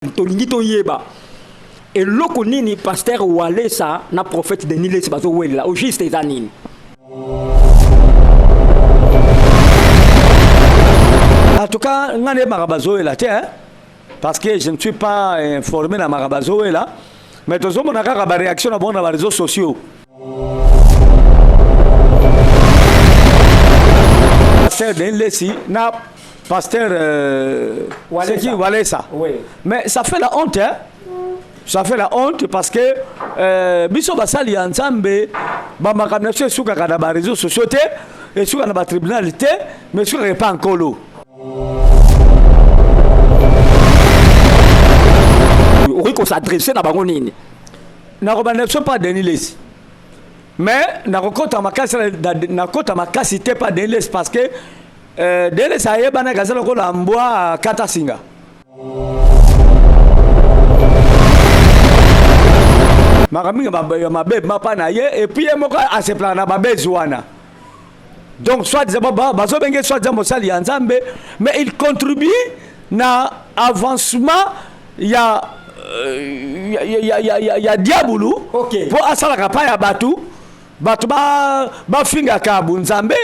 tolingi toyeba eloko nini pasteur Walesa na prophète Denis Lesi bazo wela au juste eza nini. En tout cas ngane marabazo là tiens parce que je ne suis pas informé na marabazo là mais tozo mona kaka ba réaction na bon na réseaux sociaux. Pasteur Denis Lesi na pasteur Walesa. Oui. Mais ça fait la honte, hein? Ça fait la honte parce que biso basali ensemble ba makamnation suka kana ba réseaux sociaux et suka na ba tribunal té mais suka pas encore. Oui qu'on s'adresser na bango nini. Na ko ba ne pas Denis Lesi. Mais na ko kota makasi na kota makasi té pas Denis Lesi parce que Denis Lesi ayeba gazela ko la mbwa kata singa. Makaminga mabe mapa na ye et puis moko a se plana ba bezwana. Donc soit disant bazo benge soit disant mosali nzambe mais il contribue na avancement ya diabulu okay. Pour asala kapa ya batu ba finga ka bunzambe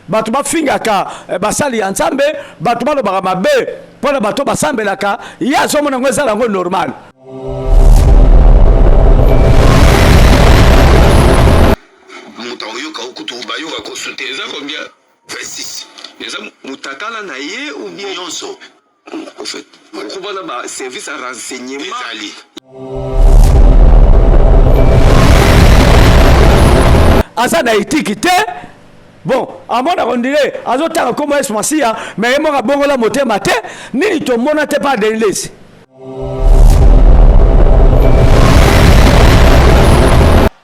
batu ba finga ka basali nzambe batu ba lobaka mabe pona bato basambelaka ya somo na ngweza lango normal. Moutayoka okutu bayoka consulter eza combien 26 eza mutakala na ye ou bien yonso en fait on va là service à renseignement ezali asa na étiquette bon amona rondire azotaka comme esmasia mais emoka bongola motema te nini to mona te pas de Lesi.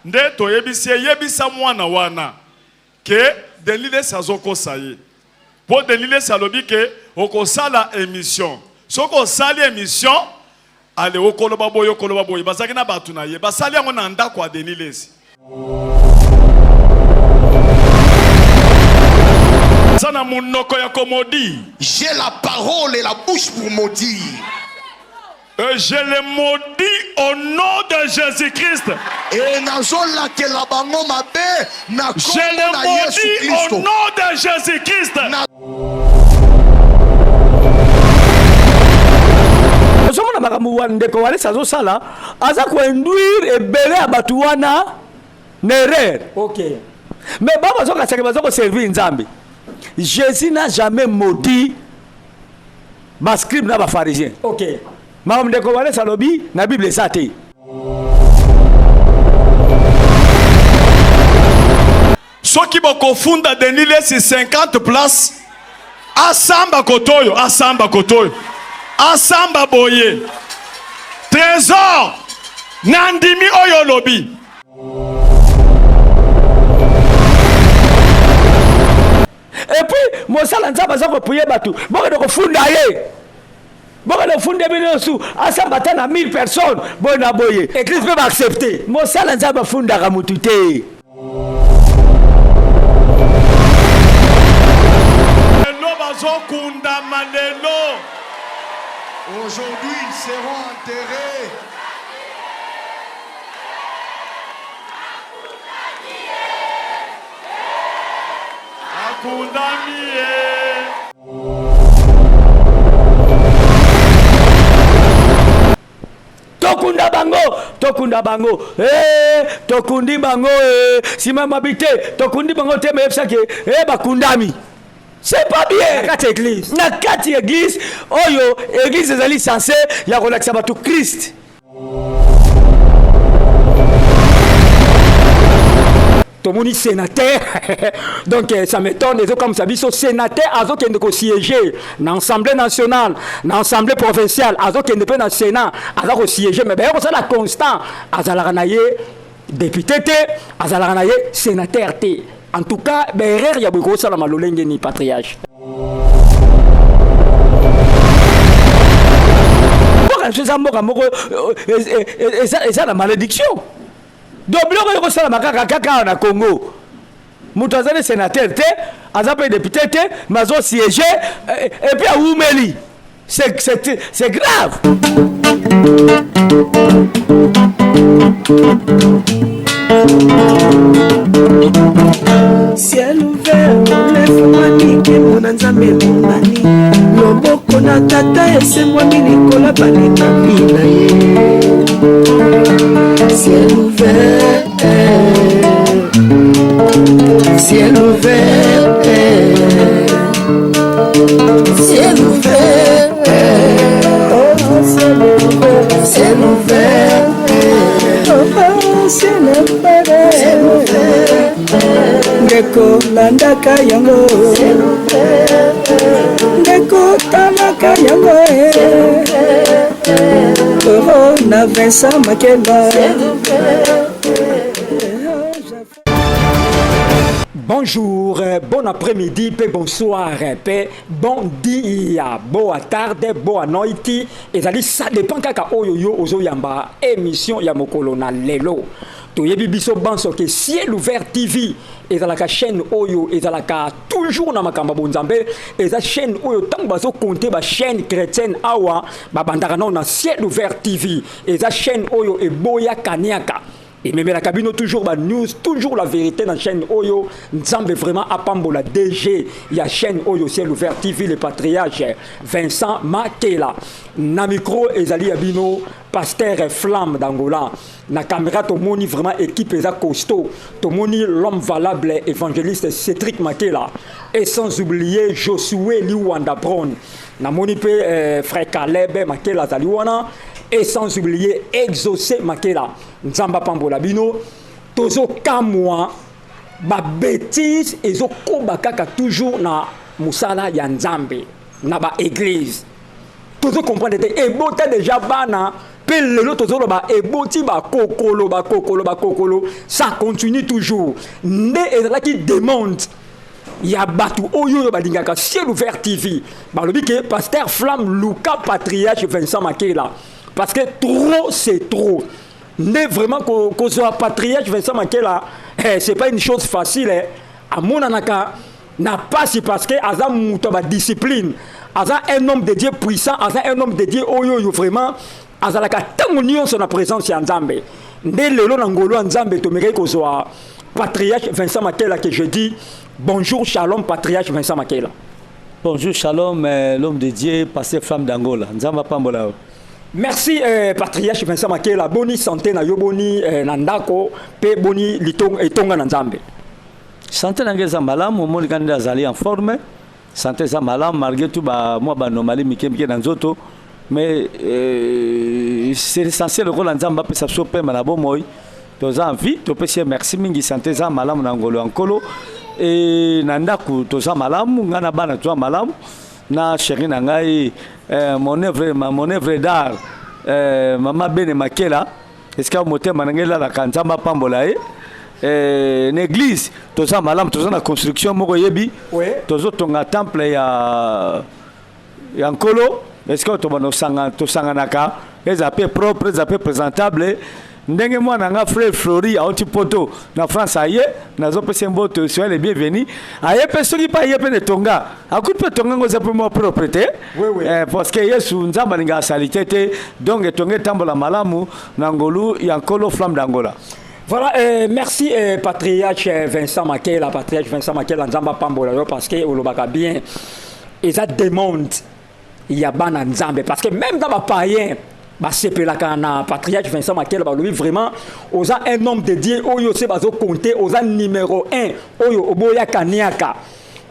Nde to yebisa mwana wana ke Denis Lesi azokosa ye po Denis Lesi alobi ke okosala émission soko sali émission ale okoloba boye basaki na batu na ye basali yango na ndako ya Denis Lesi. Sana munoko ya komodi j'ai la parole et la bouche pour maudire. Je le maudis au nom de Jésus-Christ. Et je le maudis au nom de Jésus-Christ. Somona makamu ndeko Walesa zo sala aza ko induire ebele abatu wana n'erreur. OK. Mais baba zo ka seke bazo ko servir nzambe. Jésus n'a jamais maudit ba scribe na ba pharisien. OK. Maman ndeko Walesa lobi na Bible sate. Soki boko funda Denis Lesi 50 places asamba kotoyo asamba boye trésor nandimi oyo lobi et puis mosala nzamba za ko prier batu boko de ko funda ye boko de funda bino su asamba tana 1000 personnes bona boye église peut accepter mosala nzamba funda ka mutu te. Aujourd'hui ils seront enterrés. Tokunda bango tokundi bango sima mabite tokundi bango te mais ça que bakundami. C'est pas bien. Na kati église oyo église ezali censé ya relaxa batu Christ. Tomoni sénateur donc ça m'étonne les autres comme ça biso sénateur azo kende ko siéger dans l'Assemblée nationale dans l'Assemblée provinciale azo kende pe na Sénat azo ko siéger mais ba ça la constant azala na ye député te azala na ye sénateur te. En tout cas, erreur ya boko sala malolenge ni patriarche. C'est la malédiction. Donc, il y a makaka na Congo. Moutazane sénateur, azape député, mazo siégé, et puis à Oumeli. C'est grave. Ciel ouvert, lève-moi nique mon anzambe monani. Loboko na tata ese moi minikola baninga pina ye. Ciel ouvert, ciel ouvert, ciel ouvert, oh ciel ouvert, ciel ouvert, oh ciel ouvert. Ndeko landaka yango, ndeko talaka yango, oh na Vincent Makela. Bonjour, bon après-midi, bonsoir, bon dia, boa tarde, boa noite. Et ça dépend kaka oyoyo ozo yamba émission ya mokolo na lelo. Toyebi biso banso ke Ciel Ouvert TV ezalaka chaîne oyo ezalaka toujours na makamba bonzambe eza chaîne oyo tango bazo compter ba chaîne chrétienne awa babandaka na Ciel Ouvert TV eza chaîne oyo eboya kaniaka. Et même la cabine toujours la news, toujours la vérité dans la chaîne Oyo. Nzambe vraiment à Pambola DG. Il y a chaîne Oyo Ciel Ouvert TV, le patriarche Vincent Makela. Na micro Ezali Abino, pasteur Flamme d'Angola. Na caméra Tomoni vraiment équipe Eza costaud. Tomoni l'homme valable évangéliste Cédric Makela. Et sans oublier Josué Liwanda Brown. Na moni pe frère Caleb Makela Zaliwana. Et sans oublier Exaucé Makela. Nzamba Pambola Bino. Tozo kamwa. Ba bêtise. Ezo koba kaka toujours na musala ya Nzambe. Na ba église. Tozo comprendre. Ebota déjà bana. Pe lelo tozo ba eboti ba kokolo. Ça continue toujours. Ne ezala qui demande. Ya batu oyo balingaka Ciel Ouvert TV. Balobi ke pasteur Flamme Luka patriarche Vincent Makela. Parce que trop, c'est trop. Mais vraiment, qu'on soit patriarche Vincent Makela, c'est pas une chose facile. À mon anaka, n'a pas si parce que Azam Moutaba discipline, Azam un homme de Dieu puissant, Azam un homme de Dieu oyo vraiment, Azalaka tant sur la présence de Nzambe. Dès le long d'Angolo Nzambe, tu mérites qu'on soit patriarche Vincent Makela que je dis bonjour, shalom, patriarche Vincent Makela. Bonjour, shalom, l'homme de Dieu, passé flamme d'Angola. Nzamba Pambola. Merci patriarche Vincent Makela, boni santé na yo boni nandako pe boni litong etonga na Nzambe. Santé nangeza malamu moni kanda zali en forme. Santé za malamu malgré tout ba moi ba normali mikemike na nzoto mais c'est essentiel ko la Nzamba pe sa so pe na bomoy. Toza envie to pe merci mingi santé za malamu na ngolo ankolo et nandaku toza malamu ngana bana toza malamu. Na chérie nangai mon œuvre d'art Mama Bene Makela est-ce que moté manangela la Nzamba Pambola l'église toza malam toza na construction moko yebi tozo tonga temple ya nkolo est-ce que to bano sanga naka eza peu propre eza peu présentable ndenge mwana nga frère Flori a oti poto na France aye nazo pese mboto soyez les bienvenus aye peso ki pa ye pe tonga akut pe tonga ngo za pe mo propriété parce que Yesu nzamba linga salitete donc tonga tambola malamu na ngolu ya nkolo flamme d'Angola. Voilà, merci patriarche Vincent Makela, patriarche Vincent Makela nzamba pambola parce que olobaka bien et ça demande il y a bana nzambe parce que même dans ma païen basepelaka na patriarche Vincent Makela balobi vraiment oza un homme de Dieu oyo se bazo compter oza numéro 1 oyo oboya kaniaka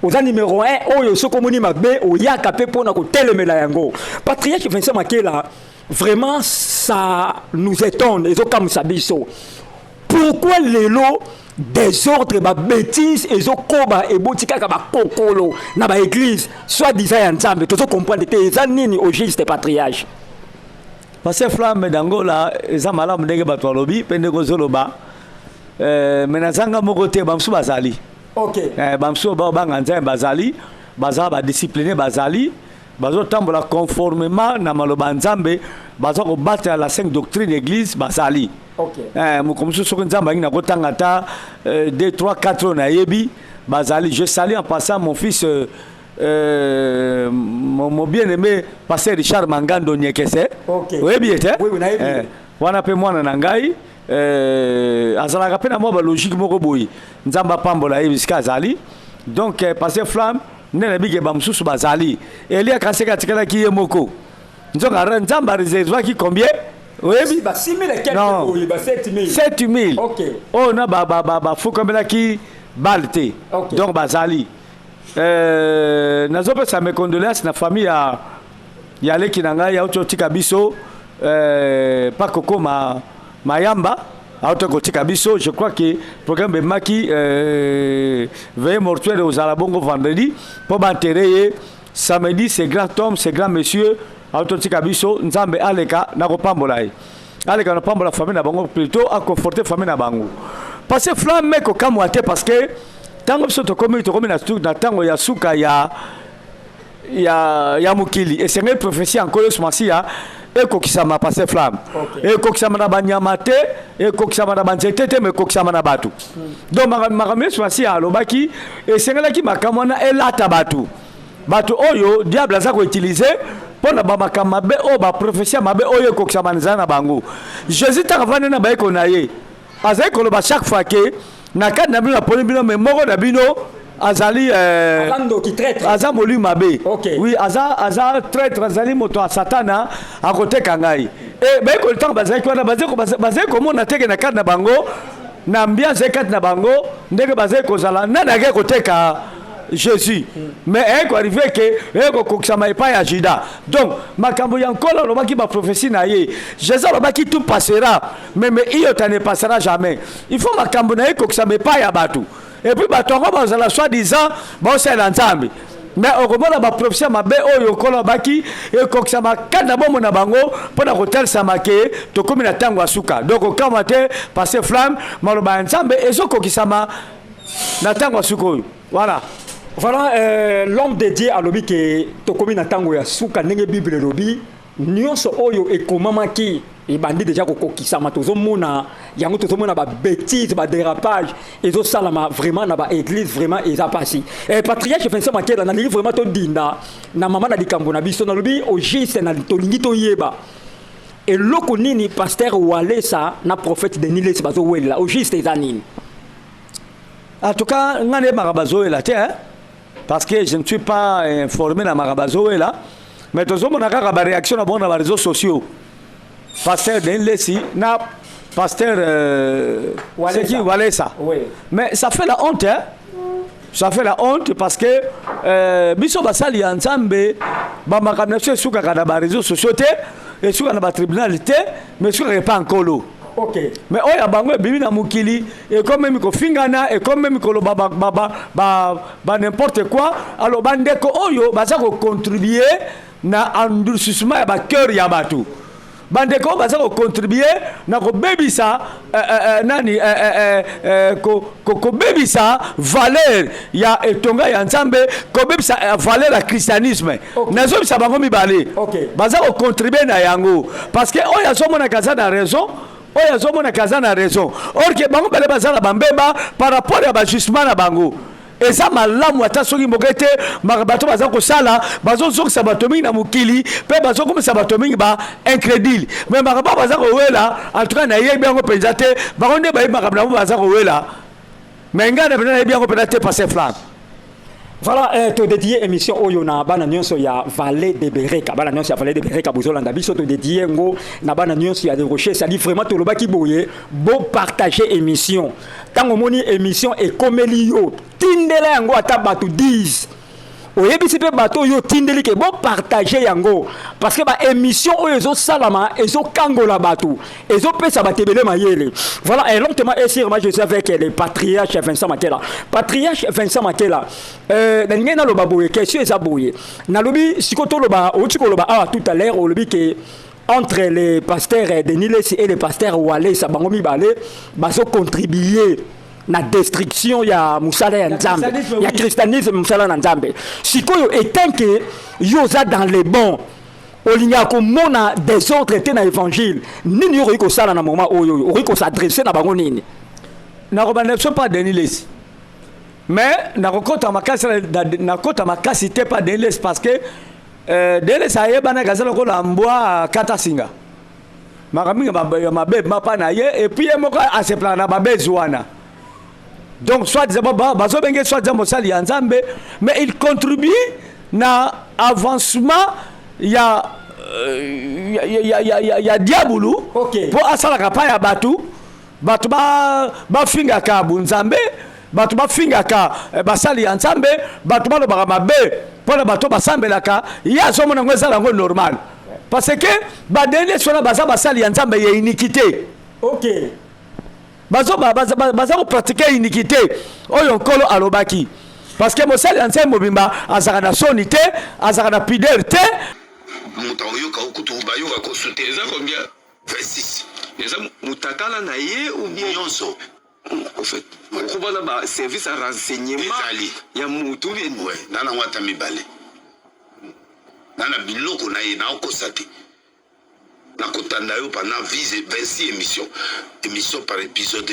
oza numéro 1 oyo sokomoni mabe oyaka pe pona ko telemela yango patriarche Vincent Makela vraiment ça nous étonne ezo comme sabiso pourquoi lelo désordre ba bêtise ezo koba ebotika ka ba kokolo na ba église soit disant ya nzambe tozo comprendre te eza nini au juste patriarche. Parce que flamme d'Angola, ils ont malade de battre lobby, pendant zoloba. Mais nazanga mokote bamsu bazali. Ok. Bamsu banganza bazali, baza ba discipliné bazali, bazo tambola conformément na maloba nzambe, bazo ko battre la 5 doctrine d'église bazali. Ok. Mukomsu soko nzamba ngina kotangata 2 3 4 na yebi bazali. Je salue en passant mon fils mon bien-aimé pasteur Richard Mangando Nyekese. Ok. Oui, bien, Oui, on a vu. Wana pe mwana na ngai azalaka pe na mwa balogique moko boye nzambe apambola ye bisika azali donc pasteur Flamme nde na bike bamosusu bazali Elia Kaseka atikalaki ye moko nzambe areservaki combien oyebi Ba 6 000 et quelques, Non. oui, ba 7 000. 7 000 Ok. oyo na bafukamelaki bale te Ok. donc bazali nazopesa mes condoléances na famille ya leki na ngai auti otika biso pa kokoma mayamba auti kotika biso je crois que programme bemaki veille mortuaire ozala bongo vendredi mpo bantere ye samedi c'est grand homme c'est grand monsieur auti otika biso nzambe aleka na kopambola ye aleka na pambola famille na bango plutôt aconforter famille na bango parce que Flamme kokamwa te parce que tango biso tokomi na tango ya suka ya mokili esengeli prophétie encore somasia ekokisama passer Flamme ekokisama na banyama te ekokisama na banzete te mais ekokisama na bato donc makambo somasia alobaki esengelaki makambo wana elata bato oyo diable aza koutilize mpo na bamakambo mabe oyo baprophétie mabe oyo ekokisama nzala na bango jésus ntango avandi na bayeko na ye azali koloba chaque fois ke na kati na bino naponi bino me moko na bino azali aza molimo mabe oui aza traître azali moto ya satana akoteka ngai bayekoli ntango bazalaki wana bazali komona teke na kati na bango na ambiance kati na bango ndenge bazali kozala nani ake koteka Jésus mais eko arrivé que eko kokisama epai ya Juda donc makambo ya nkolo alobaki baprophétie na ye Jésus alobaki tout passera mais iyo ta ne passera jamais il faut makambo na ye kokisama epai ya bato et puis bato yango bazala soi-disant baosala nzambe mais okomona baprophétie mabe oyo nkolo alobaki ekokisama kati na bomoi na bango mpo na kotelisama ke tokomi na ntango ya suka donc okama te passer Flamme maloba ya nzambe ezokokisama na ntango ya suka oyo voilà. Voilà, l'homme dédié à l'obi que tokomi na tango ya suka ndenge Bible lobi nyonso oyo ekomamaki ebandi déjà kokokisama tozomona yango tozomona ba bêtise ba dérapage ezosalama vraiment na ba église vraiment eza pasi patriarche Vincent Makela na livre vraiment todinda na mama na likambo na biso na lobi au juste na tolingi toyeba eloko nini pasteur Walesa na prophète Denis Lesi bazowela au juste eza nini en tout cas ngane marabazoela te parce que je ne suis pas informé dans Marabazoela mais tout le monde a une réaction dans les réseaux sociaux pasteur Denis Lesi na pasteur Walesa oui. mais ça fait la honte ça fait la honte parce que biso basali ensemble bamakamnation suka kana ba réseaux sociaux te et suka na ba tribunal te mais suka pas encore ok mais oya bango bimi na mukili et comme même ko fingana et comme même ko ba n'importe quoi alors bandeko oyo baza ko contribuer na endurcissement ya ba cœur ya batu bandeko baza ko contribuer na ko bebisa nani ko bebisa valeur ya etonga ya nzambe ko bebisa valeur ya christianisme nazo bisa bango mibale baza ko contribuer na yango parce que oya somo na kaza na raison oyo azomona kaza na raison or que bango bale bazala bambeba par rapport ya bajustement na bango eza malamu ata soki mboka te bato baza kosala bazozokisa bato mingi na mokili mpe bazokomisa bato mingi ba incrédule mais makambo baza kowela en tout cas nayebi yango mpenza te bango nde bayebi makambo na bango baza kowela mais ngai na pena nayebi yango mpenza te passer Flamme. Voilà, to dédié émission oyo na bana nyonso ya Vallée de Bereka. Bana nyonso ya Vallée de Bereka bozolanda biso to dédié ngo na bana nyonso ya de Rocher, ça dit vraiment to lobaki boye bo partager émission. Tango moni émission e komeli yo tindela yango ata batu 10. Oyebisi pe bato yo tindeli ke bo partager yango parce que ba émission oyo zo salama ezo kangola bato ezo pesa batebele mayele. Voilà, et longtemps moi je suis avec le patriarche Vincent Makela. Patriarche Vincent Makela na na loba boye question eza boye. Na lobi sikoto loba otiko loba tout à l'heure au lobi que entre les pasteurs Denis Lesi et les pasteurs Walesa bango mibale bazo contribuer na destruction ya musala ya nzambe ya christianisme musala na nzambe sikoyo etant que yoza dans les bons olinga ko mona des autres te na évangile nini yo ko sala na moment oyo ko s'adresser na bango nini na ko ba ne pas Denis Lesi mais nakokota makasi te pas Denilès parce que Denilès ayebana kazala ko la mbwa kata singa makaminga mabe mapa na ye et puis moko a se plana babezi wana donc soit disant bazo benge soit disant mosali ya Nzambe mais il contribue na avancement ya diabulu okay. Pour asala kapa ya batu ba finga ka bunzambe batu ba finga ka basali ya Nzambe batu ba lobaka mabe pona bato basambelaka ya somo na ngweza lango normal parce que ba dernier sona basali ya Nzambe ya iniquité OK bazo ko pratiquer iniquité oyo nkolo alobaki parce que mosali ya Nzambe mobimba azaka na sonité azaka na pudeur te mutaoyoka okutu bayoka konsulter eza combien 26 eza mutakala na ye ou bien yonso en fait okubona ba service à renseignement ya mutu bien ouais nana ngwata mibale nana biloko na ye na okosate na kotanda yo pendant 26 émission par épisode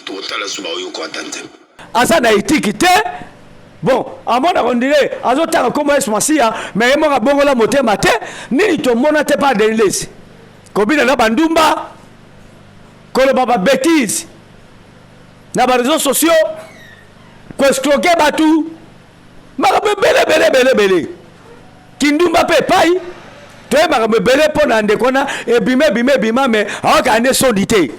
totala suba oyoko atante asa na etiki te bon amona kondire azotaka komo esmasia mais yemo ka bongola motema te nini to mona te pas Denilès kobina na bandumba koloba ba bêtise na ba réseaux sociaux ko escroquer batu maka bele kindumba pe pai te maka bele pona ndekona ebima mais awaka ane sondité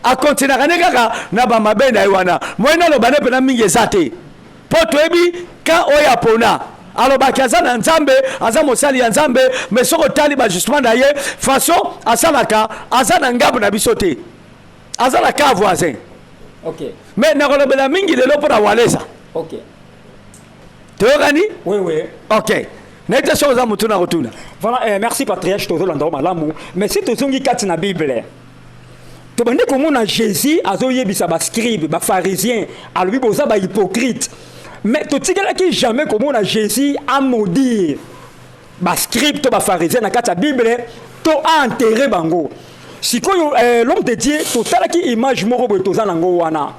a continuer kaneka na ba mabenda yiwana moina lo bane pena mingi ezate poto ebi ka oya pona alobaki aza na Nzambe aza mosali ya Nzambe mais soko tali ba justement na ye façon asalaka aza na ngabu na biso te aza na ka voisin OK mais na kolobela mingi lelo pona walesa OK toyokani oui OK nete chose amutuna kotuna voilà merci patriarche tozo landa malamu mais si tozongi kati na Bible to bande komona Jésus azoyebisa ba scribe ba pharisien alobi boza ba hypocrite mais totikalaki jamais komona Jésus a maudire ba scribe to ba pharisien na kati ya Bible to enterrer bango sikoyo l'homme de Dieu totalaki image moko boye toza nango wana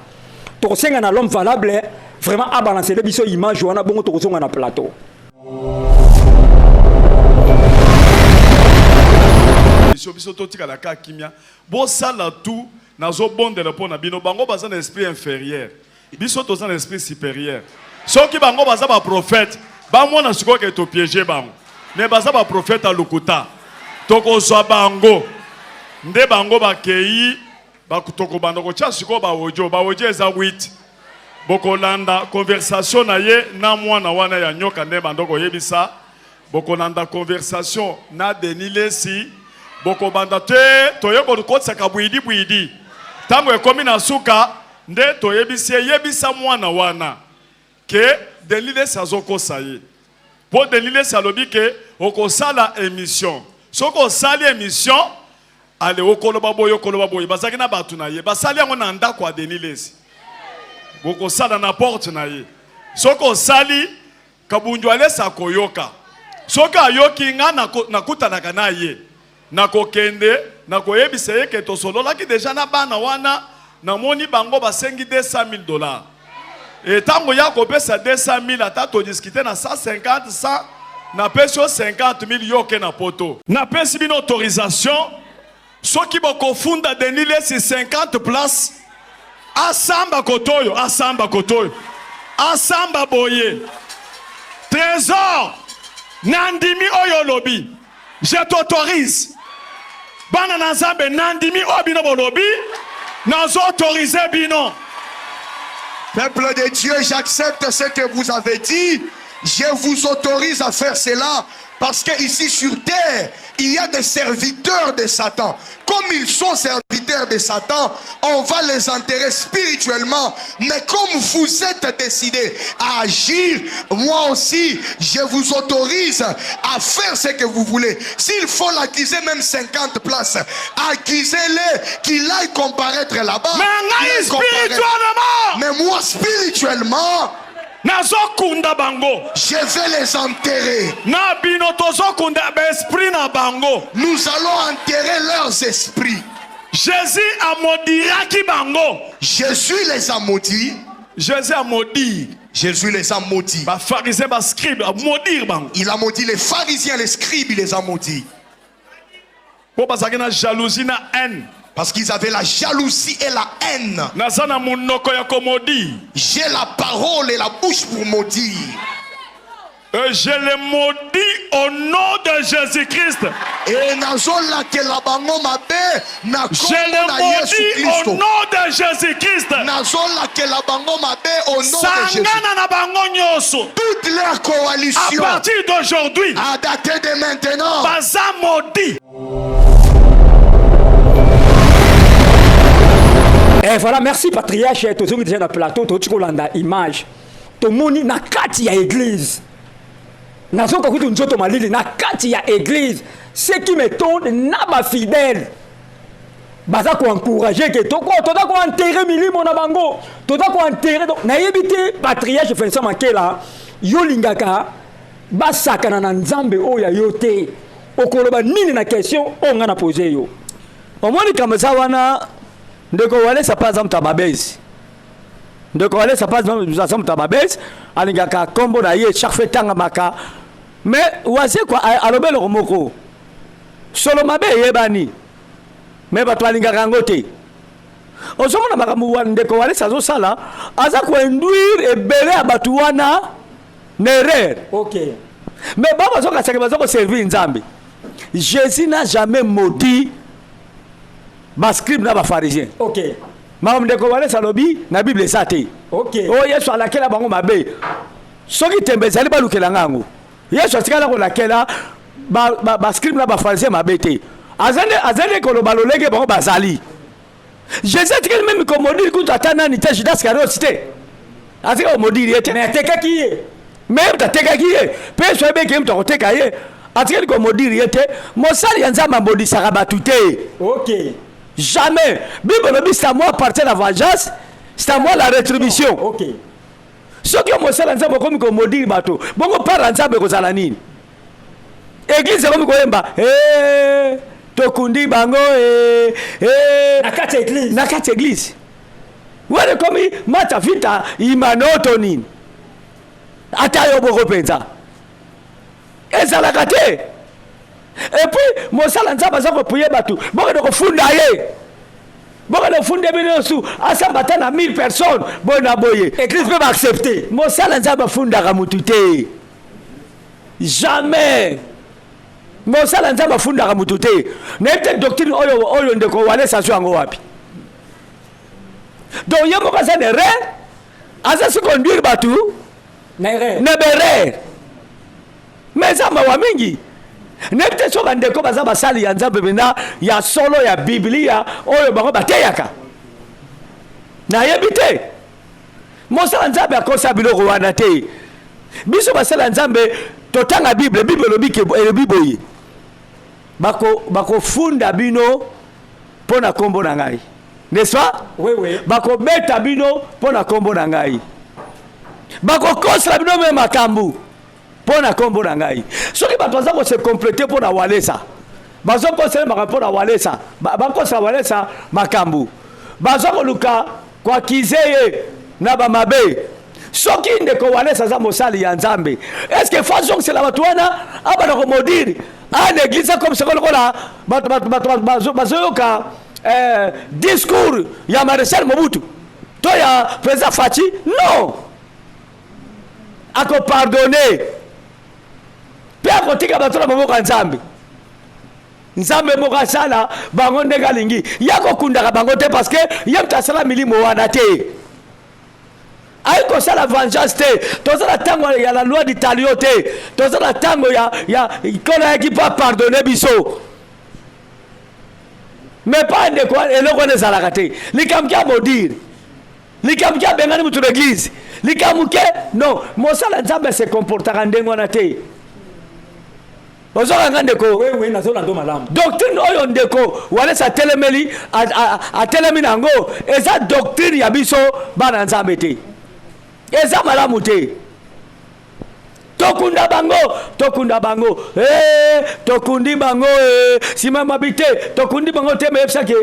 tokosenga na l'homme valable vraiment a balancer biso image wana bongo tokosonga na plateau biso totika la ka kimia bo sala tout nazo bondela pona bino bango baza na esprit inférieur biso toza na esprit supérieur soki bango baza ba prophète ba mona siko ke to piéger bango mais baza ba prophète a lokuta tokozwa bango nde bango bakei bakutoko bandoko tia siko ba audio eza 8 bokolanda conversation na ye na mwana wana ya nyoka nde bandoko yebisa bokolanda conversation na Denilès boko banda te toyeko kotsaka bwidi tango ekomi na suka nde yebisa mwana wana ke Denilès azokosa ye po Denilès alobi ke okosala émission soko sali émission ale okoloba boyo bazaki na batu na ye basali yango na ndako ya Denilès boko sala na porte na ye soko sali kabunju alesa koyoka soka ayoki nga nakutanaka na ye nakokende nakoyebisa ye ke tosololaki deja na bana wana namoni bango basengi $200,000 et tango ya kopesa 200,000 ata to discuter na 150 na peso 50,000 yoke na poto na pesi bino autorisation soki bokofunda Denilès 50 places asamba kotoyo asamba boye trésor nandimi oyo lobi je t'autorise bana na Nzambe nandimi obino bolobi nazo autoriser bino. Peuple de Dieu, j'accepte ce que vous avez dit. Je vous autorise à faire cela parce que ici sur terre, il y a des serviteurs de Satan. Comme ils sont serviteurs de Satan, on va les enterrer spirituellement. Mais comme vous êtes décidés à agir, moi aussi, je vous autorise à faire ce que vous voulez. S'il faut l'accuser même 50 places, accusez-le qu'il aille comparaître là-bas. Mais moi, spirituellement, je vais les enterrer. Nous allons enterrer leurs esprits. Jésus a maudit bango. Jésus les a maudits. Jésus a maudit. Jésus les a maudits. Les pharisiens, les scribes, a maudit. Il a maudit les pharisiens, les scribes, il les a maudits. Parce qu'il y a une jalousie, une haine. Parce qu'ils avaient la jalousie et la haine. J'ai la parole et la bouche pour maudire. Je les maudis au nom de Jésus-Christ. Et je les maudis au nom de Jésus-Christ. Toute leur coalition, à partir d'aujourd'hui, à dater de maintenant, Baza maudit. Et voilà, merci Patriarche, tu es déjà dans le plateau, tu es dans l'image. Tu es dans l'église. Nazo kwa kutu njoto malili na kati ya église ceux qui m'étonnent na ba fidèle baza ko encourager que to ko enterrer milimo na bango to ko enterrer donc na yebite patriarche Vincent Makela yo lingaka basaka na nzambe oya yote okoloba nini na question on ngana poser yo omoni kama sawana ndeko wale sapaza mtababezi ndeko wale sapaza mtababezi alingaka kombo na ye chaque fois tanga maka mais wase kwa alobelo komoko solo mabe yebani mais bato alingaka ngote osomona makamu ndeko wale sazo sala aza ko induire ebele abatu wana nerer. OK, mais baba zoka sake bazoko servir nzambe. Jésus n'a jamais maudit ba scribe na ba pharisien. OK, mamu ndeko wale salobi na Bible sate. OK, o Yesu alakela bango mabe soki tembe zali balukela ngango Yesu atikala ko lakela ba scribe na ba pharisien mabe te azande ko lo balolege bango bazali. Jésus atikala même ko maudit ku tatana ni te Judas Iscariot te atika ko maudit yete mais teka ki ye même tateka ki ye pe so be ke mto teka ye atika ko maudit yete mosali ya nzamba mbodisaka batu te. OK, jamais. Bible dit c'est à moi appartient la vengeance, c'est à moi la rétribution. OK, Ce qui est mon seul ensemble comme qu'on maudit bateau. Bon on parle ensemble que ça la nini. Église comme qu'on aime tokundi bango na kati église. Wale comme mata vita imanoto nini. Ata yo boko penza. Eza la kate. Et puis mon seul ensemble ça ko prier bateau. Bon ko funda ye. Bon le funda bino sou asamba tana 1000 personnes bon aboye. église peut accepter. Mon seul ensemble funda ka mutute. Jamais. Mon seul ensemble funda ka mutute. N'était doctrine oyo ndeko wale sasu yango wapi. Donc yemo ka ça de ré. Asa se conduire bateau. Nebere. Mais ça ma wa mingi. Nepte soka ndeko baza basali ya nzambe bena ya solo ya Biblia oyo bango bateyaka. Na yebite. Mosala nzambe akosa biloko wana te. Biso basala nzambe totanga Bible lobike biboye. Bako funda bino pona kombo na ngai. N'est-ce pas? Oui, oui. Bako beta bino pona kombo na ngai. Bako kosa bino me makambu. Pona kombo na ngai. Soki bato za ko se compléter pona walesa. Bazo ko se pona walesa. Bako sa walesa makambu. Bazo ko luka kwa kizeye na ba mabe. Soki ndeko walesa za mosali ya nzambe. Est-ce que façon c'est la batwana aba ko modiri. Ah l'église comme ça ko la bazo ka discours ya Marcel Mobutu. To ya président Fachi? Non. Ako pardonner. Pia kotika bato na maboko nzambe. Nzambe moka sala bango ndeka lingi. Yako kundaka bango te parce que yemta sala milimo wana te. Aiko sala vengeance te. Tozala tango ya la loi d'Italio te. Tozala tango ya kona yaki pa pardonner biso. Mais pas de quoi eloko ne zalaka te. Likamkia maudire. Likamkia bengani mutu l'église. Likamuke non, mosala nzambe se comportera ndengo na te. Ozora ndeko oui nazola ndo malamu doctrine oyo ndeko wale sa telemeli a telemi nango eza doctrine ya biso bana nzambe te eza malamu te tokunda bango tokundi bango sima mabite tokundi bango te mefsake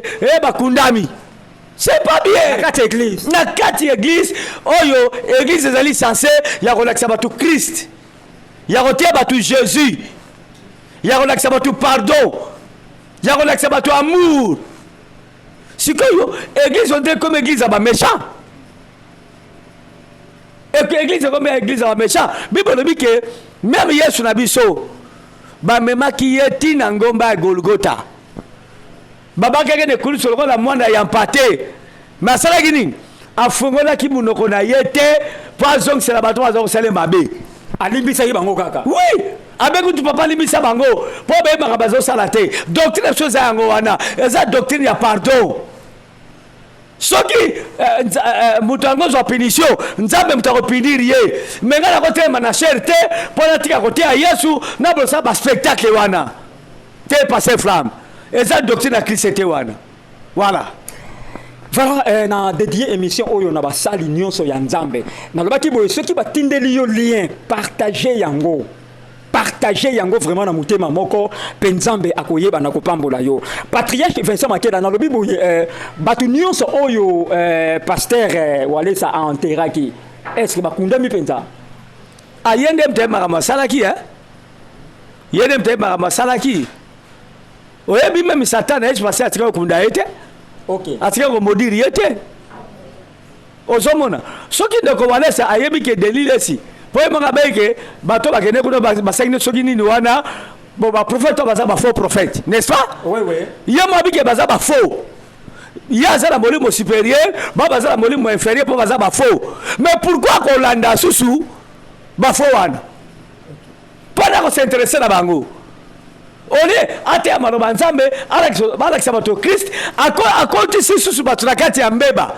bakundami c'est pas bien. Na kati église. Na kati église oyo église ezali censé ya kolakisa bato Christ. Ya kotia bato Jésus. Ya kolakisa bato pardon. Ya kolakisa bato amour. Sikoyo église on dit comme église aba méchant. Et que église comme église aba méchant. Bible dit que même Yesu na biso ba mema ki yeti na ngomba ya Golgotha. Baba kake ne kulu solo la mwana ya mpate. Masala gini afungola ki munoko na yete poison c'est la bato azo sele mabe. Alimbisa bango kaka. Oui, avec tu papa limbisa bango. Po be ba bazo salate. Doctrine chose yango wana. Eza doctrine ya pardon. Soki mutango zo punition, nzambe mutako punir ye. Menga na kote na cherté pour na tika kote ya Yesu na bosa ba spectacle wana. Te passer flamme. Eza doctrine ya Christ wana. Voilà. Voilà, na dédié émission oyo na basali nyonso ya nzambe. Na lobaki boye ceux qui batindeli yo lien, partager yango. Partager yango vraiment na mutema moko penzambe akoyeba na kopambola yo. Patriarche Vincent Makela na lobi boye batu nyonso oyo pasteur Walesa a enterraki. Est-ce que bakundami penza? Ayende mtema masalaki Yende mtema masalaki. Oyebi même Satan est passé à travers kunda ete. OK. Atika ko modiri ete. Ozomona. Soki ndeko Walesa ayebi ke delile si. Po monga beke bato bakene kuno basangine soki nini wana bo ba prophète baza ba faux prophète, n'est-ce pas? Oui oui. Yema bike baza ba faux. Yaza la molimo supérieur, baza la molimo inférieur po baza ba faux. Mais pourquoi ko landa susu ba faux wana? Pas ko s'intéresser na bango. Ole ate amano banzambe Alex bato Christ akonti susu bato na kati ya mbeba.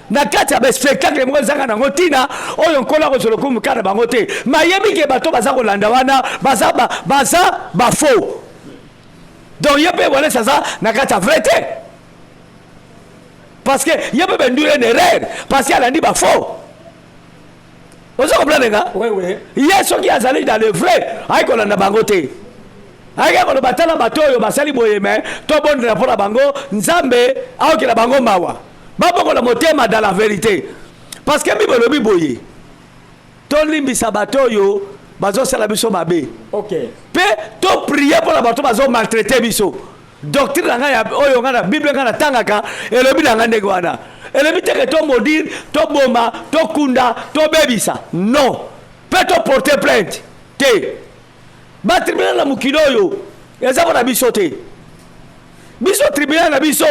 Na kati ya spectacle mo zanga na ngotina oyo nkola ko zolo kumu kana bango te mayebi ke bato baza ko landa wana baza ba faux. Donc yebe wala ça na kati ya vrai te. Parce que yebe bendu une erreur parce qu'il a dit ba faux. Vous comprenez nga? Oui oui. Yesu qui azali dans le vrai ay ko landa bango te. Ay ko batala bato oyo basali boyeme to bon rapport na bango nzambe au ki la bango mawa. Babo la motema dans la vérité. Parce que Bible lobi boye. To limbisa bato yo bazo sala biso mabe. OK. Pe to prier pour la bato bazo maltraiter biso. Doctrine nga ya oyo nga na Bible nga na tangaka elobi na nga ndeko wana. Elobi teke to maudire, to boma, to kunda, to bebisa. Non. Pe to porter plainte. Te. Ba tribunal na mukilo yo. Eza bona biso te. Biso tribunal na biso.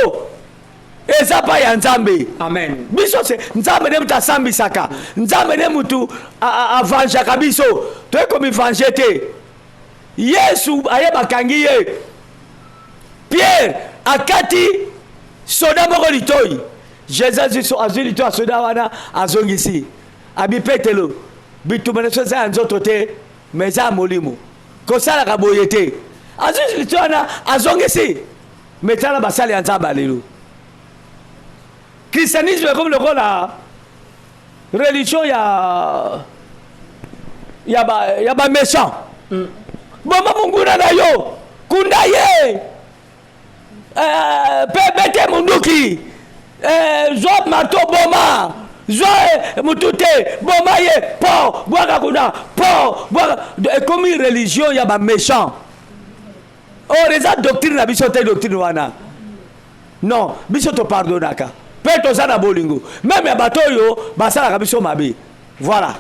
Eza pa ya nzambe. Amen. Biso se nzambe ne muta sambi saka. Nzambe ne mutu avanja kabiso. To e komi vanjete. Yesu aye bakangi ye. Pierre akati soda moko litoi. Jesus azuli to soda wana azongisi. Abi petelo. Bitumana so za nzoto te meza molimo. Kosala kaboyete. Azuli to wana azongisi. Metala basali ya nzambe alelu. Christianisme comme le la religion ya ba méchant. Boma munguna na yo kunda ye bete munduki zo mato boma zo mutute boma ye po boaka kuna po boaka comme une religion ya ba méchant. Oh les doctrine na biso te doctrine wana. Non, biso to pardonaka. Peto sana bolingo. Même ya bato yo basala ka biso mabe. Voilà.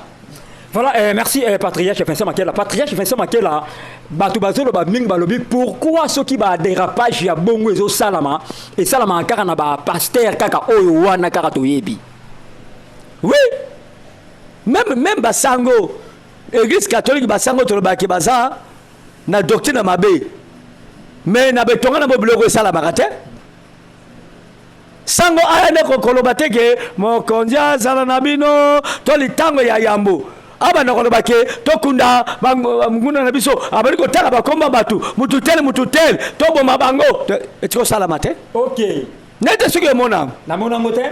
Voilà, merci Patriarche Vincent Makela. Patriarche Vincent Makela, bato bazolo ba ming balobi pourquoi ceux qui ba dérapage ya bongo ezo salama et salama kaka na ba pasteur kaka oyo wana kaka toyebi. Oui. Même basango église catholique basango to ba ki baza na doctrine mabe. Mais na betonga na bobiloko salama kate. Sango ayane kokoloba teke mokonja zala nabino to litango ya yambo aba nakoloba ke tokunda munguna na biso abali ko tala bakomba batu mututel to boma bango etiko salama te. OK. Nete suke mona na mona ngote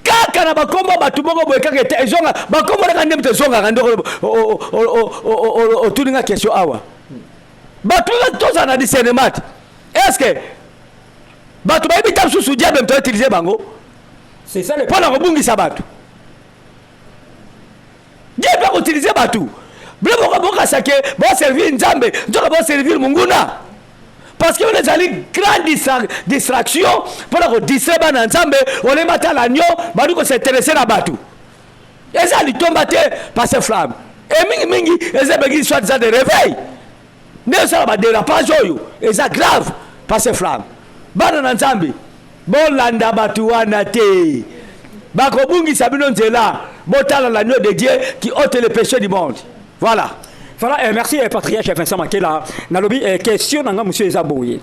kaka na bakomba batu bongo boye kaka te ezonga bakomba na kande mte zonga kande o tuninga question awa batu toza na discernement. Est-ce que bato bayebi ta susu diable mto utiliser bango. C'est ça le pour la rebungisa bato. Diable va utiliser bato. Blebo boka sake bon servir Nzambe, nzoka bon servir Munguna. Parce que on est allé grande distraction pour la distraire bana Nzambe, on est maté à l'agneau, badu ko s'intéresser na bato. Et ça lui tombe passer flamme. Et mingi et ça begi soit de réveil. Ne ça va dérapage yo, et ça grave passer flamme. Bana Nzambe. Bon landa batu wana te. Bako bungi sabino nzela, botala l'agneau de Dieu qui ôte les péchés du monde. Voilà. Voilà, merci patriarche Vincent Makela. Nalobi question nanga monsieur Ezaboye.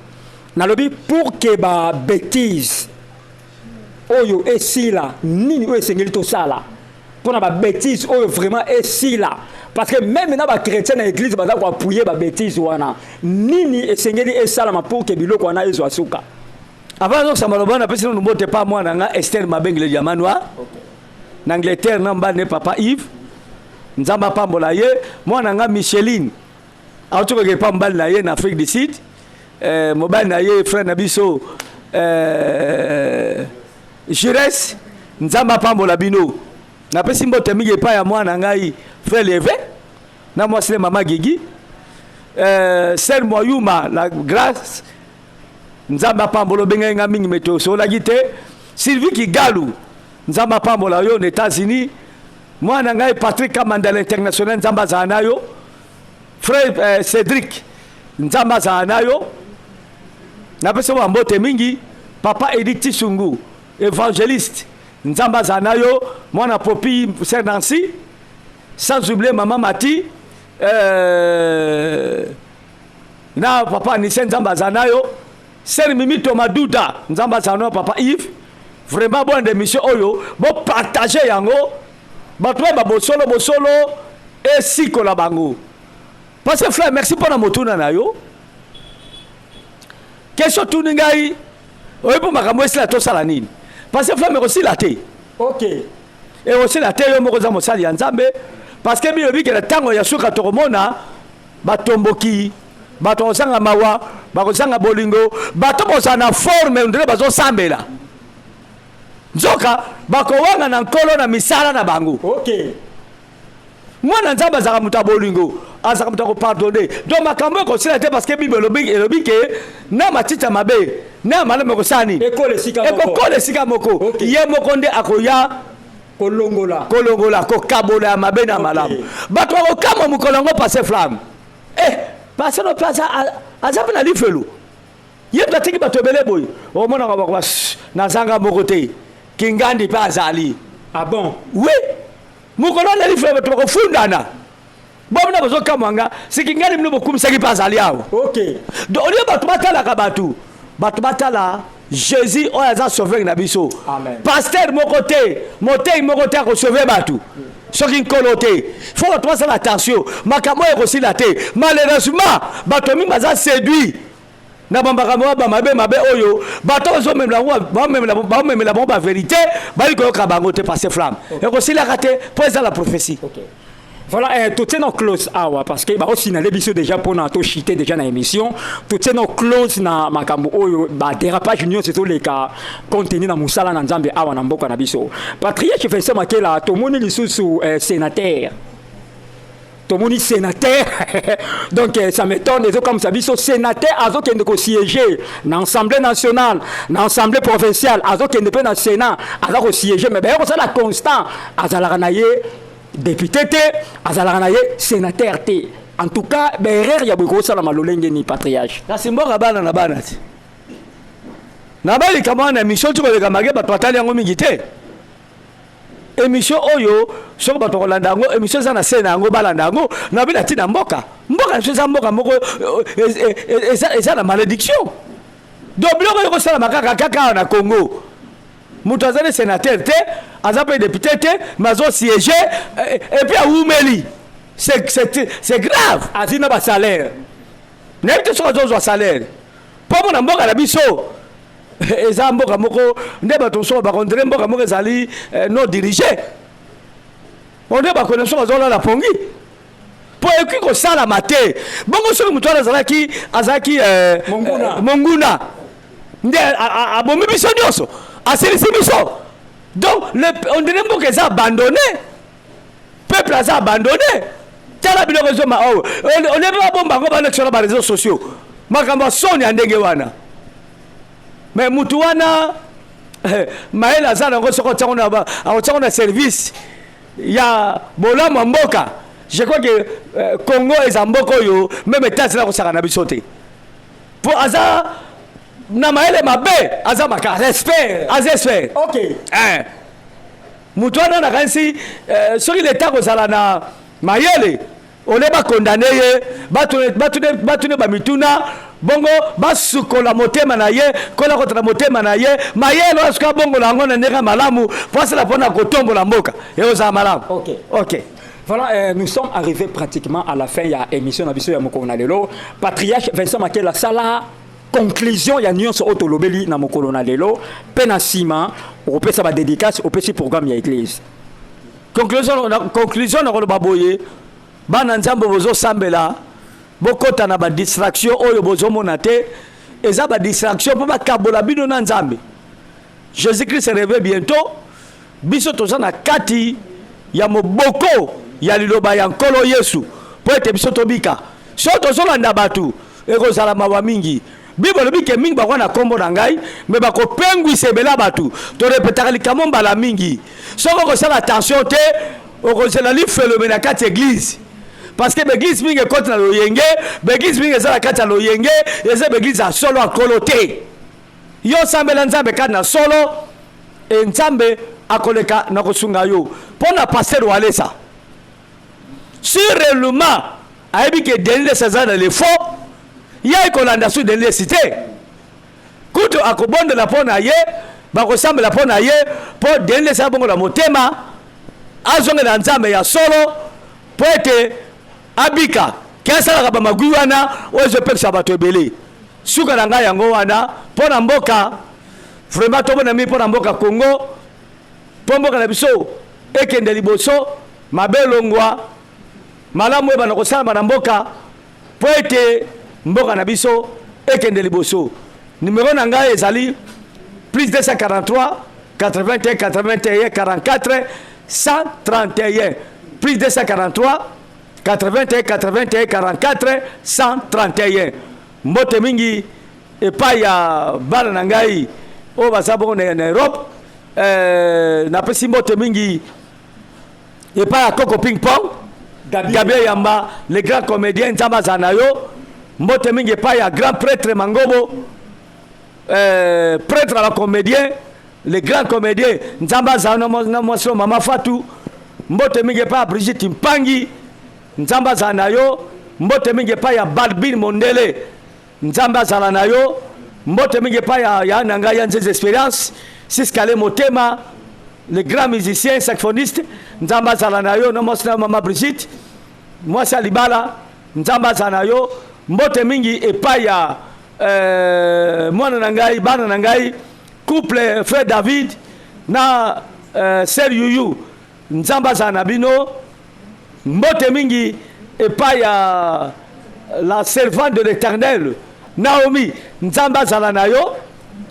Nalobi pour que ba bêtise oyo esila nini oyo sengeli to sala. Pour na ba bêtise oyo vraiment esila parce que même na ba chrétien na église baza ko appuyer ba bêtise wana. Nini esengeli esala ma pour que biloko wana ezo asuka. Avant donc ça maloba na pesi no mbote pas moi nanga Esther Mabengele Diamanwa. En Angleterre namba ne papa Yves. Nzamba pambola ye mwana nga Micheline auto ke pambal na ye en Afrique du Sud mobile na ye frère Nabiso Jires nzamba pambola bino na pesi mbote mige pa ya mwana ngai frère Levé na moi c'est maman Gigi Sœur Moyuma la grâce nzamba pambola benga nga mingi meto so la gite Sylvie Kigalu nzamba pambola yo aux États-Unis. Moi, je Patrick Kamandel International, Nzamba Zanayo. Frère Cédric, Nzamba Zanayo. N'aperçoit Mbote Mingi, Papa Edith Tisungu, évangéliste, Nzamba Zanayo. Moi, na Popi Sœur Nancy. Sans oublier Maman Mati. Na Papa Nissen Nzamba Zanayo. Sœur Mimi Tomadouda, Nzamba Zanayo, Papa Yves. Vraiment bonne émission. Oyo, bon partager yango. Batoué bosolo et siko la bango. Parce que frère, merci pour la motuna na yo. Question tout ngai. Oye pour makambo esi la to sala nini. Parce que frère mais aussi la té. OK. Et aussi la té yo moko za mosali ya Nzambe parce que bilobi ke la tango ya suka to komona batomboki bato sanga mawa bakozanga bolingo bato bozana forme ndele bazo sambela. Nzoka bakowanga na nkolo na misala na bango. OK. Mwana Nzamba zaka mutabolingo, azaka mutako pardonner. Donc makambo ko sila te parce que Bible elobi ke na matita mabe, na malama ko sani. Ekole sika moko. Ekole sika moko. Okay. Ye moko nde akoya kolongola ko kabola ya mabe na malamu. Bato ko kama mukolongo passer flamme. Passer no plaza azape na lifelo. Ye tatiki bato bele boy. O mona ko ba na zanga moko te. Kingandi pa azali. Ah bon? Oui. Mukolo na lifelo to ko fundana. Bomna bozo kamanga, sikingandi mno bokumisa ki pa azali awo. OK. Do oli bato batala ka batu. Bato batala Jésus o aza sauver na biso. Amen. Pasteur mokote, motei mokote ko sauver batu. Soki nkolote. Faut bato basala attention. Makambo e ko silate. Malheureusement, bato mi baza séduit. Na bambaka ba mabe oyo bato zo même la bomba vérité bali ko ka bango te passer flamme et ko sila raté pour ça la prophétie. OK. Voilà, tout est nos close awa parce que ba aussi na l'émission déjà pour na to chiter déjà na émission tout est nos close na makambo oyo ba dérapage union c'est tout les cas contenu na musala na Nzambe awa na mboka na biso. Patriarche Vincent Makela to moni lisusu sénateur. Tomoni sénateur donc ça m'étonne les autres comme ça biso sénateur azo kende ko siéger dans l'Assemblée nationale dans l'Assemblée provinciale azo kende pe na Sénat azo ko siéger mais ba ko ça la constant azalaka na ye député te azalaka na ye sénateur te en tout cas berrer ya boko ça la malolenge ni patriarche Na simboka bana na bana ti na bali kama na mission tu ko le kamage ba twatali yango mingi te émission oyo soko bato kolanda yango émission za na scène yango balanda yango na bila tina mboka nso mboka moko eza na malédiction donc biloko yo kosala makaka na Congo mutu azali sénateur te aza pe député te mais azo siéger et puis aumeli c'est grave azina ba salaire nayebi te soko azozwa salaire mpo mona mboka na biso eza mboka moko nde bato so bakondire mboka moko ezali non dirigé onde bakona so bazolala pongi po eki kosalama te bongo soki moto wana azalaki monguna nde abomi biso nyonso asilisi biso. Donc on dirait que ça abandonné, peuple a abandonné. Tala biloko zoma oh on est pas bon bango bana sur les réseaux sociaux. Makamba soni andenge wana. Mais mutu wana maela zana ngo soko tsana ba a service ya bolama mboka. Je crois que Congo est en mboko yo même état là ko saka na bisote. Pour aza na maele mabe aza maka respect azespect. OK. Mutu wana na kansi soki l'état ko sala na mayele on est pas condamné batune ba mituna bongo basukola motema na ye kola kotala motema na ye mayele asuka bongo la ngona ndeka malamu parce la pona kotombola mboka et oza malamu. OK. Voilà, nous sommes arrivés pratiquement à la fin de l'émission Nabiso ya Mokolo na lelo. Patriarche Vincent Makela sala conclusion ya nyonso otolobeli na Mokolo na lelo pena sima opesa ba dédicace opesi programme ya église. Conclusion na ko baboye bana nzambo bozo sambela bokota na ba distraction oyo bozo monate eza ba distraction po ba kabola bino na nzambe. Jésus-Christ revient bientôt. Biso toza na kati ya moboko ya liloba ya nkolo Yesu po ete biso tobika. So tozolanda batu ekozala mawa mingi. Bible bike mingi bakwa na kombo na ngai me bakopengwisa ebela batu to repetaka likamo mbala mingi. Soko kosala attention te okozela li phénomène na kati église. Parce que l'église mingi ekoti na loyenge, l'église mingi ezala kati ya loyenge, eza l'église ya solo akolo te. Yo sambela nzambe kati na solo e nzambe akoleka na kosunga yo. Pona pasteur walesa. Si réellement ayebi ke denile sazana le faux, ya ikolanda su denile cité. Kuto akobondela pona ye, bakosambela pona ye, po denile sa bongo la motema, azonge na nzambe ya solo, po ete abika, kiasala ba magui wana, ozo peksa bato ebele. Suka na ngai yango wana, pona mboka, vraiment tobona mi pona mboka Congo, po mboka na biso ekende liboso, mabelongwa, malamu eba na kosala na mboka, po ete mboka na biso ekende liboso. Numéro na ngai ezali plus 243 81 81 44 131 plus 243 81 81 44 131. Mbote mingi epai ya bana na ngai o bazabo na Europe na pesi mbote mingi epai ya Coco Ping Pong Gabriel Yamba le grand comédien Nzamba Zanayo mbote mingi epai ya grand prêtre Mangobo prêtre à la comédien le grand comédien Nzamba Zanayo na moso Mama Fatou mbote mingi epai ya Brigitte Mpangi Nzamba Zanayo mbote mingi epai ya Balbin Mondele Nzamba Zanayo mbote mingi epai ya nanga ya Nzeze Espérance Siskale Motema le grand musicien saxophoniste Nzamba Zanayo na moso Mama Brigitte Mwasa Libala Nzamba Zanayo mbote mingi epai ya mwana na ngai bana na ngai couple frère David na Sir Yuyu Nzamba Zanabino mbote mingi epai ya la servante de l'Éternel Naomi Nzamba Zanayo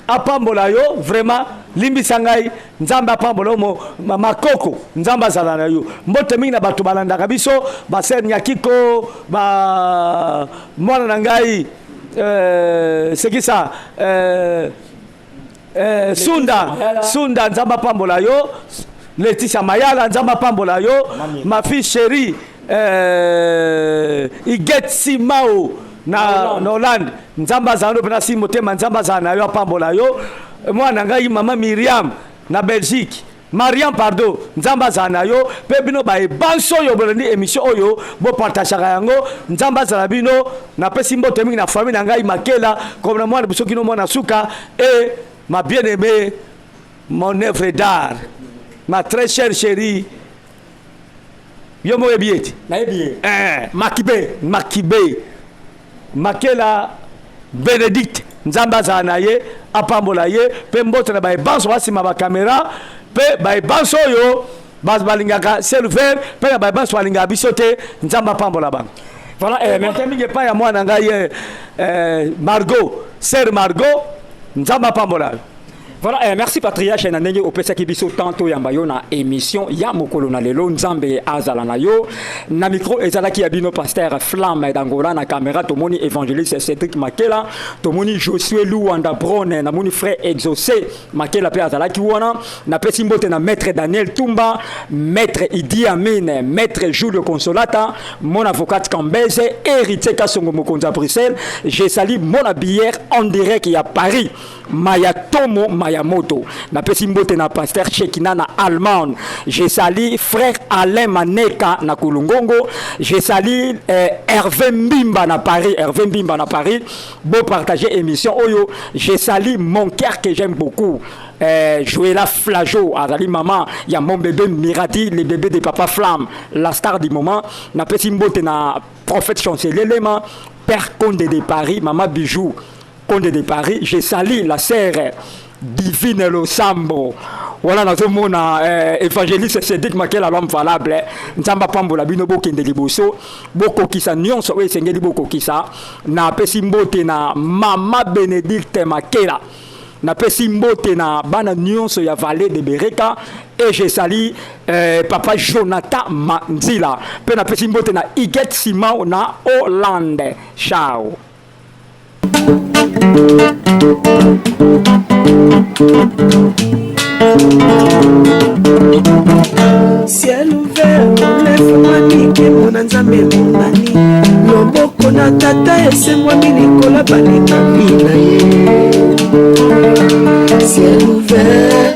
apambola yo vraiment limbisa ngai Nzamba apambola mo makoko Nzamba Zanayo mbote mingi na bato balandaka biso ba Ser Nyakiko ba mwana na ngai c'est qui ça Sunda Nzamba pambola yo Laetitia Mayala Nzamba pambola yo ma fille chérie Iget Simao na Hollande Nzamba Zanayo pena si motema Nzamba Zanayo pambola yo mwana ngai mama Miriam na Belgique Mariam pardon Nzamba Zanayo pe bino ba ebanso yo bolandi émission oyo bo partagera yango Nzamba Zanabino na pesi mbote mingi na famille na ngai Makela comme na mwana biso kino mwana suka et ma bien-aimée mon œuvre d'art ma très chère chérie yo mo ebieti na ebié Makibe Makela Bénédicte Nzamba Zanaye apambola ye pe mbote na ba ebanso wasima ba caméra pe ba banso yo bas balingaka selver pe ba banso balinga bisote Nzamba pambola bang. Voilà même mingi pa ya mwana ngai Margot Sœur Margot Nzamba pambola. Voilà, merci Patriarche Nanenge opesa kibiso tanto yamba yo na émission ya mokolo na lelo nzambe azala na yo na micro ezalaki ya bino pasteur Flamme d'Angola na caméra tomoni évangéliste Cédric Makela tomoni Josué Luanda Brone na moni frère Exaucé Makela pe azalaki wana na pesi mbote na maître Daniel Tumba maître Idi Amin maître Julio Consolata mon avocat Kambeze héritier Kasongo Mokonza Bruxelles j'ai sali mon bière en direct ya Paris Maya Tomo Mayamoto na pesi mbote na pasteur Chekina na Allemagne j'ai sali frère Alain Maneka na Kulungongo j'ai sali Hervé Mbimba na Paris beau partager émission oyo j'ai sali mon cœur que j'aime beaucoup Joëlla Flajo azali maman ya mon bébé Mirati le bébé de papa Flamme la star du moment na pesi mbote na prophète chancelier Lema père Conde de Paris maman Bijou Conde de Paris, j'ai sali la sœur Divine Losambo. Voilà, nous avons évangéliste Cédric Makela l'homme valable. Nzamba pambola bino bokende liboso. Boko kisa nyonso we sengeli boko kisa. Na pesi mbote na Mama Bénédicte Makela. Na pesi mbote na bana nyonso ya Vallée de Bereka. Et j'ai sali papa Jonathan Manzila. Pe na pesi mbote na Iget Simao na Hollande. Ciao. Ciel ouvert, lève-moi nique mon nzambe monani loboko na tata ese mwami likola balinga mina ye ciel ouvert